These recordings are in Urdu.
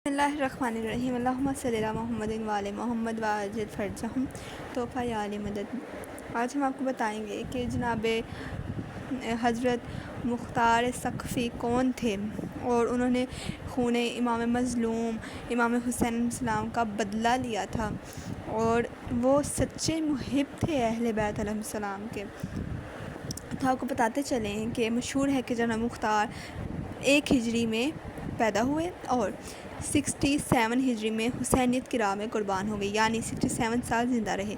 بسم اللہ الرحمن الرحیم اللہم صلی علی محمد وعلی محمد وعجل فرجہم تحفہ یا علی مدد۔ آج ہم آپ کو بتائیں گے کہ جناب حضرت مختار ثقفی کون تھے اور انہوں نے خون امام مظلوم امام حسین علیہ السلام کا بدلہ لیا تھا، اور وہ سچے محب تھے اہل بیت علیہ السلام کے۔ تو آپ کو بتاتے چلیں کہ مشہور ہے کہ جناب مختار 1 ہجری میں پیدا ہوئے اور 67 ہجری میں حسینیت کی راہ میں قربان ہو گئے، یعنی 67 سال زندہ رہے۔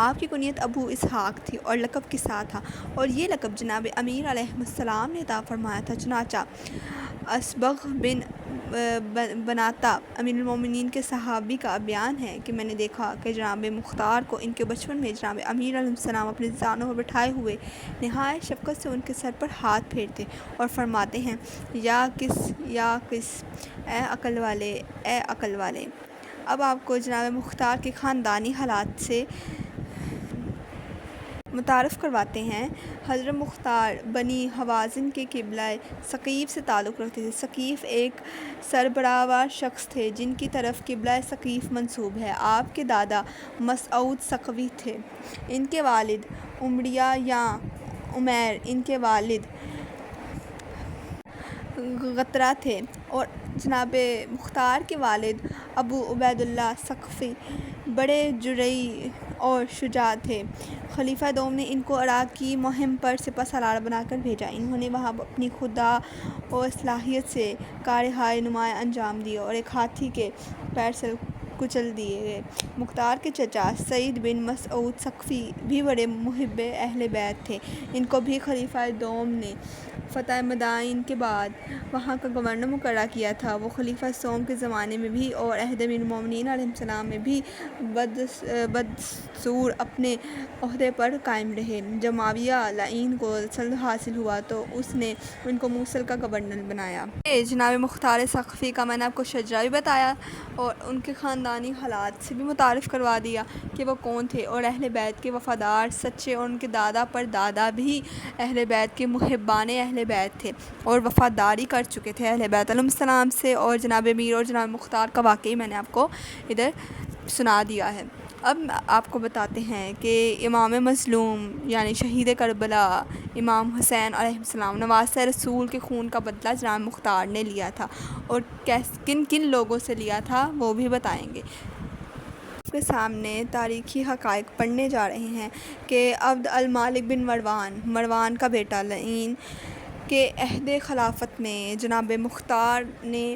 آپ کی کنیت ابو اسحاق تھی اور لقب قصہ تھا، اور یہ لقب جناب امیر علیہ السلام نے عطا فرمایا تھا۔ چنانچہ اصبغ بن بناتا امیر المومنین کے صحابی کا بیان ہے کہ میں نے دیکھا کہ جناب مختار کو ان کے بچپن میں جناب امیر علیہ السلام اپنے زانوں پر بٹھائے ہوئے نہایت شفقت سے ان کے سر پر ہاتھ پھیرتے اور فرماتے ہیں، یا کس اے عقل والے، اے عقل والے۔ اب آپ کو جناب مختار کے خاندانی حالات سے متعارف کرواتے ہیں۔ حضرت مختار بنی حوازن کے قبیلہ ثقیف سے تعلق رکھتے تھے۔ ثقیف ایک سربراہوار شخص تھے جن کی طرف قبیلہ ثقیف منسوب ہے۔ آپ کے دادا مسعود ثقفی تھے، ان کے والد عمریہ یا عمیر، ان کے والد غطرہ تھے، اور جناب مختار کے والد ابو عبید اللہ ثقفی بڑے جرئی اور شجاع تھے۔ خلیفہ دوم نے ان کو عراق کی مہم پر سپہ سالار بنا کر بھیجا۔ انہوں نے وہاں اپنی خدا و صلاحیت سے کارہائے نمایاں انجام دی اور ایک ہاتھی کے پیر سے کچل دیے گئے۔ مختار کے چچا سعید بن مسعود ثقفی بھی بڑے محب اہل بیت تھے۔ ان کو بھی خلیفہ دوم نے فتح مدائن کے بعد وہاں کا گورنر مقرر کیا تھا۔ وہ خلیفہ سوم کے زمانے میں بھی اور عہد امیر المومنین علیہ السلام میں بھی بدستور اپنے عہدے پر قائم رہے۔ جب معاویہ لعین کو سلطنت حاصل ہوا تو اس نے ان کو موصل کا گورنر بنایا۔ جناب مختار ثقفی کا میں نے آپ کو شجرہ بھی بتایا اور ان کے خاندانی حالات سے بھی متعارف کروا دیا کہ وہ کون تھے، اور اہل بیت کے وفادار سچے، اور ان کے دادا پر دادا بھی اہل بیت کے محبان اہل بیت تھے اور وفاداری کر چکے تھے اہل بیت علیہ السلام سے۔ اور جناب امیر اور جناب مختار کا واقعی میں نے آپ کو ادھر سنا دیا ہے۔ اب آپ کو بتاتے ہیں کہ امام مظلوم یعنی شہید کربلا امام حسین علیہ السلام نواسہ رسول کے خون کا بدلہ جناب مختار نے لیا تھا، اور کن کن لوگوں سے لیا تھا وہ بھی بتائیں گے۔ آپ کے سامنے تاریخی حقائق پڑھنے جا رہے ہیں کہ عبد المالک بن مروان کا بیٹا لعین کے عہد خلافت میں جناب مختار نے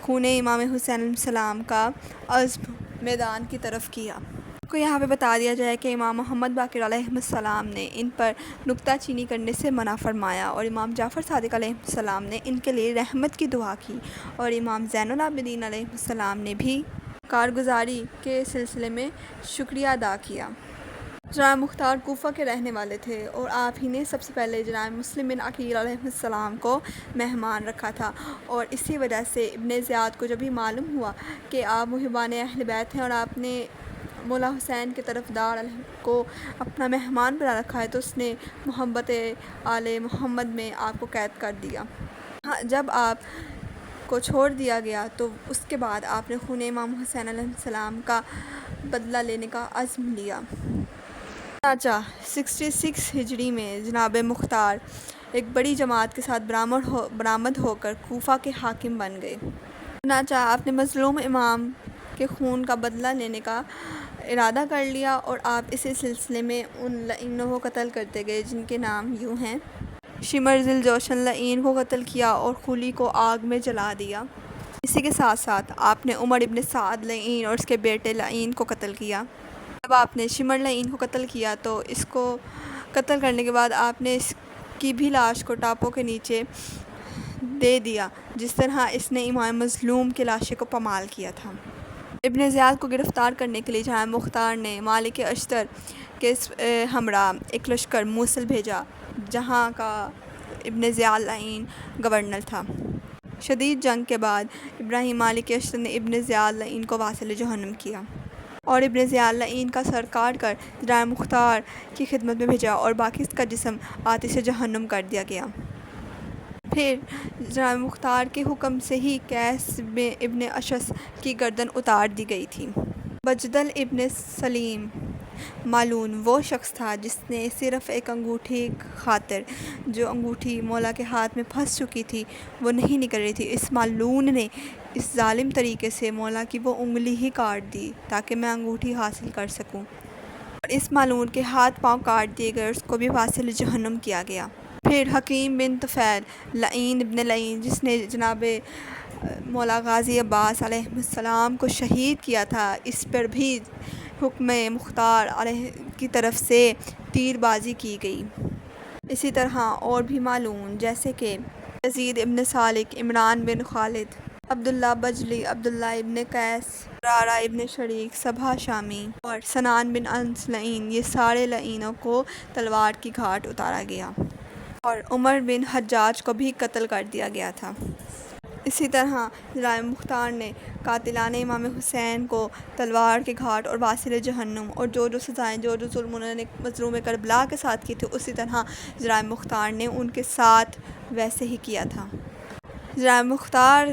خون امام حسین علیہ السلام کا عزم میدان کی طرف کیا۔ آپ کو یہاں پہ بتا دیا جائے کہ امام محمد باقر علیہ السلام نے ان پر نکتہ چینی کرنے سے منع فرمایا، اور امام جعفر صادق علیہ السلام نے ان کے لیے رحمت کی دعا کی، اور امام زین العابدین علیہ السلام نے بھی کارگزاری کے سلسلے میں شکریہ ادا کیا۔ جناب مختار کوفہ کے رہنے والے تھے، اور آپ ہی نے سب سے پہلے جناب مسلم بن عقیل علیہ السلام کو مہمان رکھا تھا، اور اسی وجہ سے ابن زیاد کو جب بھی معلوم ہوا کہ آپ محبان اہل بیت ہیں اور آپ نے مولا حسین کے طرفدار کو اپنا مہمان بنا رکھا ہے، تو اس نے محبت آل محمد میں آپ کو قید کر دیا۔ جب آپ کو چھوڑ دیا گیا تو اس کے بعد آپ نے خون امام حسین علیہ السلام کا بدلہ لینے کا عزم لیا۔ چنانچہ 66 ہجری میں جناب مختار ایک بڑی جماعت کے ساتھ برآمد ہو کر کوفہ کے حاکم بن گئے۔ چنانچہ آپ نے مظلوم امام کے خون کا بدلہ لینے کا ارادہ کر لیا، اور آپ اسی سلسلے میں ان لعینوں کو قتل کرتے گئے جن کے نام یوں ہیں: شمر ذی الجوشن لعین کو قتل کیا اور خلی کو آگ میں جلا دیا۔ اسی کے ساتھ ساتھ آپ نے عمر ابن سعد لعین اور اس کے بیٹے لعین کو قتل کیا۔ جب آپ نے شمر لعین کو قتل کیا تو اس کو قتل کرنے کے بعد آپ نے اس کی بھی لاش کو ٹاپوں کے نیچے دے دیا، جس طرح اس نے امام مظلوم کی لاشیں کو پامال کیا تھا۔ ابن زیاد کو گرفتار کرنے کے لیے جناب مختار نے مالک اشتر کے ہمراہ ایک لشکر موصل بھیجا، جہاں کا ابن زیاد لعین گورنر تھا۔ شدید جنگ کے بعد ابراہیم مالک اشتر نے ابن زیاد لعین کو واصل جہنم کیا، اور ابن زیاد لعین کا سر کاٹ کر جناب مختار کی خدمت میں بھیجا، اور باقی اس کا جسم آتش جہنم کر دیا گیا۔ پھر جناب مختار کے حکم سے ہی قیس ابن اشعث کی گردن اتار دی گئی تھی۔ بجدل ابن سلیم مالون وہ شخص تھا جس نے صرف ایک انگوٹھی خاطر، جو انگوٹھی مولا کے ہاتھ میں پھنس چکی تھی وہ نہیں نکل رہی تھی، اس مالون نے اس ظالم طریقے سے مولا کی وہ انگلی ہی کاٹ دی تاکہ میں انگوٹھی حاصل کر سکوں، اور اس مالون کے ہاتھ پاؤں کاٹ دیے گئے اور اس کو بھی واصل جہنم کیا گیا۔ پھر حکیم بن طفیل لعین ابن لعین جس نے جناب مولا غازی عباس علیہ السلام کو شہید کیا تھا، اس پر بھی حکم مختار علیہ کی طرف سے تیر بازی کی گئی۔ اسی طرح اور بھی معلوم جیسے کہ یزید ابن سالک، عمران بن خالد، عبداللہ بجلی، عبداللہ ابن قیس، رارہ ابن شریک، صبح شامی اور سنان بن انس لعین، یہ سارے لعینوں کو تلوار کی گھاٹ اتارا گیا، اور عمر بن حجاج کو بھی قتل کر دیا گیا تھا۔ اسی طرح جناب مختار نے قاتلان امام حسین کو تلوار کے گھاٹ اور واصل جہنم، اور جو جو سزائیں، جو جو ظلم انہوں نے مظلوم کربلا کے ساتھ کی تھی، اسی طرح جناب مختار نے ان کے ساتھ ویسے ہی کیا تھا۔ جناب مختار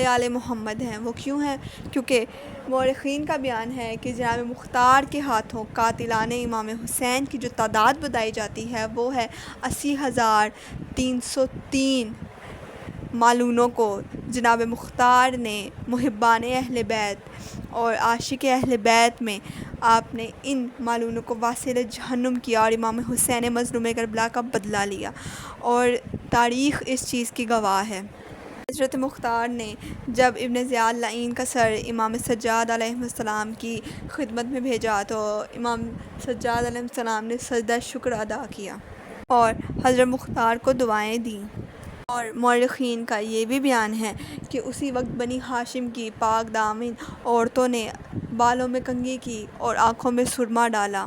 آل محمد ہیں، وہ کیوں ہیں؟ کیونکہ مورخین کا بیان ہے کہ جناب مختار کے ہاتھوں قاتلان امام حسین کی جو تعداد بتائی جاتی ہے وہ ہے 80,303 مالونوں کو جناب مختار نے محبان اہل بیت اور عاشق اہل بیت میں آپ نے ان مالونوں کو واصل جہنم کیا اور امام حسین مظلوم کربلا کا بدلہ لیا، اور تاریخ اس چیز کی گواہ ہے۔ حضرت مختار نے جب ابن زیاد لعین کا سر امام سجاد علیہ السلام کی خدمت میں بھیجا تو امام سجاد علیہ السلام نے سجدہ شکر ادا کیا اور حضرت مختار کو دعائیں دیں، اور مورخین کا یہ بھی بیان ہے کہ اسی وقت بنی ہاشم کی پاک دامن عورتوں نے بالوں میں کنگھی کی اور آنکھوں میں سرما ڈالا۔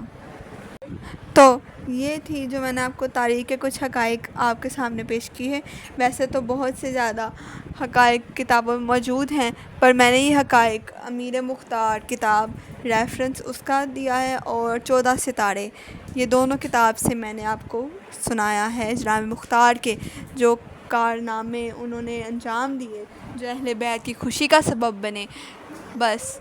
تو یہ تھی جو میں نے آپ کو تاریخ کے کچھ حقائق آپ کے سامنے پیش کی ہے۔ ویسے تو بہت سے زیادہ حقائق کتابوں میں موجود ہیں، پر میں نے یہ حقائق امیر مختار کتاب ریفرنس اس کا دیا ہے، اور 14 ستارے، یہ دونوں کتاب سے میں نے آپ کو سنایا ہے جناب مختار کے جو کارنامے انہوں نے انجام دیے جو اہل بیت کی خوشی کا سبب بنے۔ بس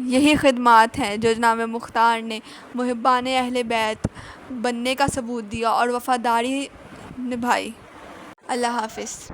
یہی خدمات ہیں جو جناب مختار نے محبان اہل بیت بننے کا ثبوت دیا اور وفاداری نبھائی۔ اللہ حافظ۔